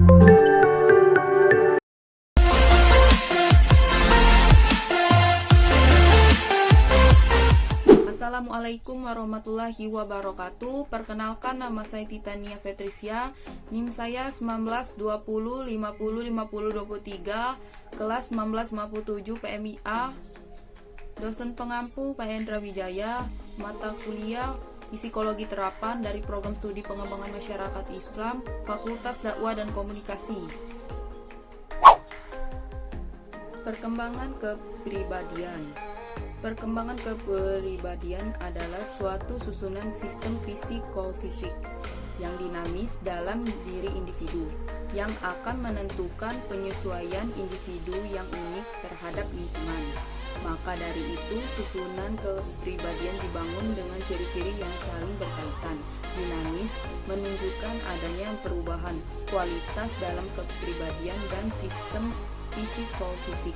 Assalamualaikum warahmatullahi wabarakatuh. Perkenalkan, nama saya Titania Fetricia. NIM saya 1920505023, kelas 1957 PMIA. Dosen pengampu Pak Hendra Wijaya. Mata kuliah Psikologi Terapan dari Program Studi Pengembangan Masyarakat Islam, Fakultas Dakwah dan Komunikasi. Perkembangan kepribadian. Perkembangan kepribadian adalah suatu susunan sistem psikofisik yang dinamis dalam diri individu, yang akan menentukan penyesuaian individu yang unik terhadap lingkungan. Maka dari itu, susunan kepribadian dibangun dengan ciri-ciri yang saling berkaitan. Dinamis menunjukkan adanya perubahan kualitas dalam kepribadian dan sistem psikofisik.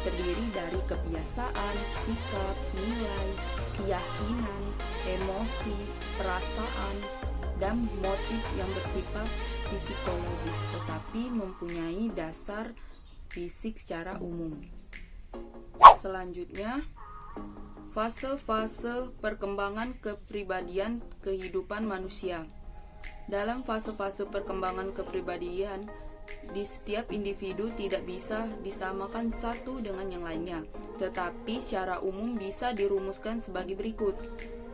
Terdiri dari kebiasaan, sikap, nilai, keyakinan, emosi, perasaan, dan motif yang bersifat psikologis, tetapi mempunyai dasar fisik secara umum. Selanjutnya, fase-fase perkembangan kepribadian kehidupan manusia. Dalam fase-fase perkembangan kepribadian, di setiap individu tidak bisa disamakan satu dengan yang lainnya, tetapi secara umum bisa dirumuskan sebagai berikut.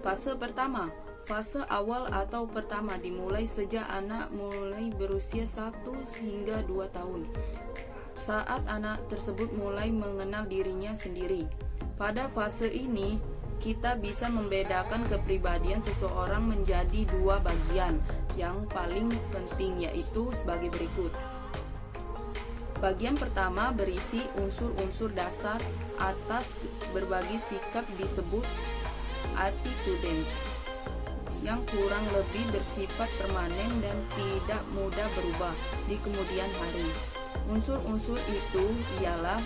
Fase pertama, fase awal atau pertama dimulai sejak anak mulai berusia 1 hingga 2 tahun. Saat anak tersebut mulai mengenal dirinya sendiri. Pada fase ini, kita bisa membedakan kepribadian seseorang menjadi 2 bagian yang paling penting, yaitu sebagai berikut. Bagian pertama berisi unsur-unsur dasar atas berbagai sikap disebut attitudes, yang kurang lebih bersifat permanen dan tidak mudah berubah di kemudian hari. Unsur-unsur itu ialah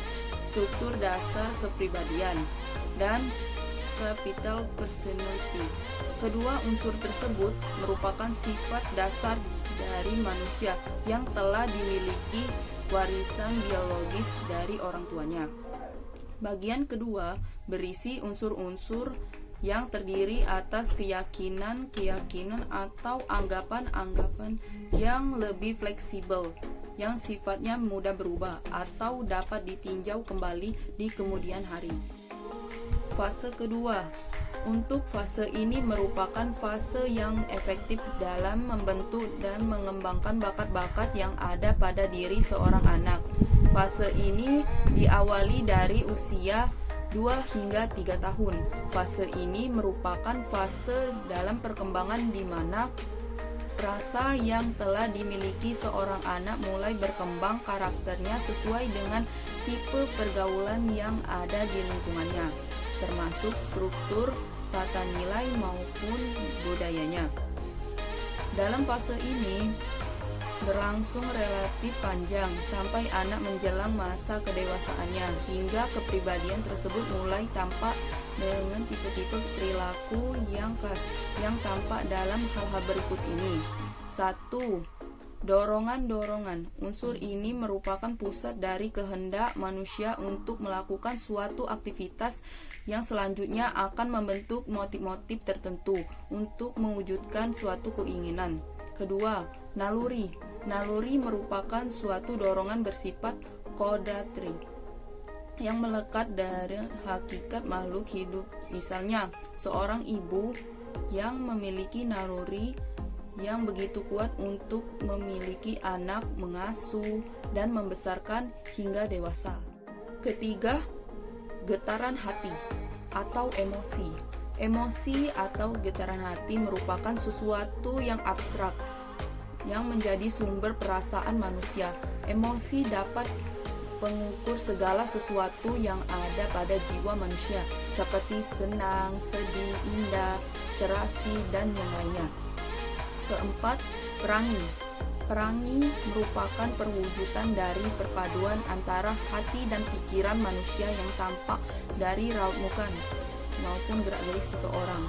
struktur dasar kepribadian dan capital personality. Kedua unsur tersebut merupakan sifat dasar dari manusia yang telah dimiliki warisan biologis dari orang tuanya. Bagian kedua berisi unsur-unsur yang terdiri atas keyakinan atau anggapan-anggapan yang lebih fleksibel, yang sifatnya mudah berubah atau dapat ditinjau kembali di kemudian hari. Fase kedua. Untuk fase ini merupakan fase yang efektif dalam membentuk dan mengembangkan bakat-bakat yang ada pada diri seorang anak. Fase ini diawali dari usia 2 hingga 3 tahun. Fase ini merupakan fase dalam perkembangan di mana rasa yang telah dimiliki seorang anak mulai berkembang karakternya sesuai dengan tipe pergaulan yang ada di lingkungannya, termasuk struktur, tata nilai maupun budayanya. Dalam fase ini berlangsung relatif panjang sampai anak menjelang masa kedewasaannya, hingga kepribadian tersebut mulai tampak dengan tipe-tipe perilaku yang khas yang tampak dalam hal-hal berikut ini. 1. Dorongan-dorongan. Unsur ini merupakan pusat dari kehendak manusia untuk melakukan suatu aktivitas yang selanjutnya akan membentuk motif-motif tertentu untuk mewujudkan suatu keinginan. Kedua, naluri. Naluri merupakan suatu dorongan bersifat kodratri yang melekat dari hakikat makhluk hidup. Misalnya, seorang ibu yang memiliki naluri yang begitu kuat untuk memiliki anak, mengasuh, dan membesarkan hingga dewasa. Ketiga, getaran hati atau emosi. Emosi atau getaran hati merupakan sesuatu yang abstrak yang menjadi sumber perasaan manusia. Emosi dapat mengukur segala sesuatu yang ada pada jiwa manusia, seperti senang, sedih, indah, serasi, dan yang lainnya. Keempat, perangi. Perangi merupakan perwujudan dari perpaduan antara hati dan pikiran manusia yang tampak dari raut muka maupun gerak-gerik seseorang.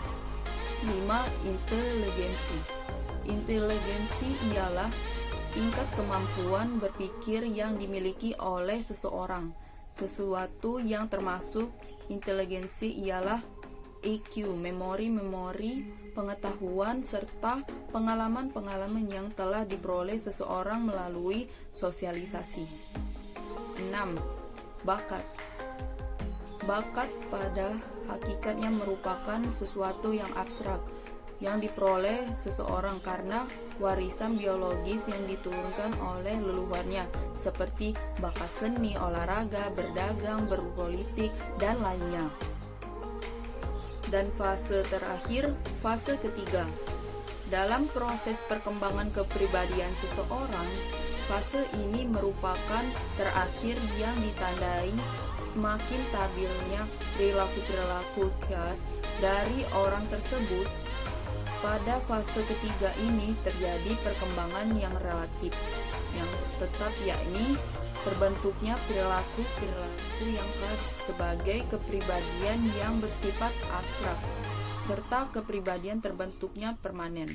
5. Inteligensi. Inteligensi ialah tingkat kemampuan berpikir yang dimiliki oleh seseorang. Sesuatu yang termasuk inteligensi ialah EQ, memori pengetahuan, serta pengalaman-pengalaman yang telah diperoleh seseorang melalui sosialisasi. 6. Bakat. Bakat pada hakikatnya merupakan sesuatu yang abstrak yang diperoleh seseorang karena warisan biologis yang diturunkan oleh leluhurnya, seperti bakat seni, olahraga, berdagang, berpolitik, dan lainnya. Dan fase terakhir, fase ketiga. Dalam proses perkembangan kepribadian seseorang, fase ini merupakan terakhir yang ditandai semakin stabilnya perilaku-perilaku khas dari orang tersebut. Pada fase ketiga ini terjadi perkembangan yang relatif, yang tetap, yakni terbentuknya perilaku yang khas sebagai kepribadian yang bersifat abstrak, serta kepribadian terbentuknya permanen.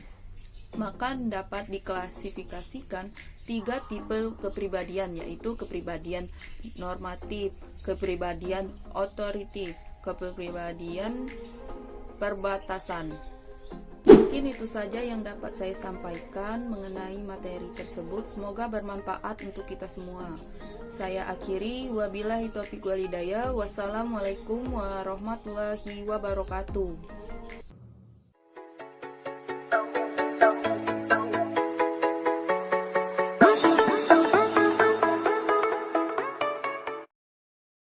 Maka dapat diklasifikasikan 3 tipe kepribadian, yaitu kepribadian normatif, kepribadian otoritatif, kepribadian perbatasan. Mungkin itu saja yang dapat saya sampaikan mengenai materi tersebut. Semoga bermanfaat untuk kita semua. Saya akhiri, wabillahi taufiq wal hidayah. Wassalamualaikum warahmatullahi wabarakatuh.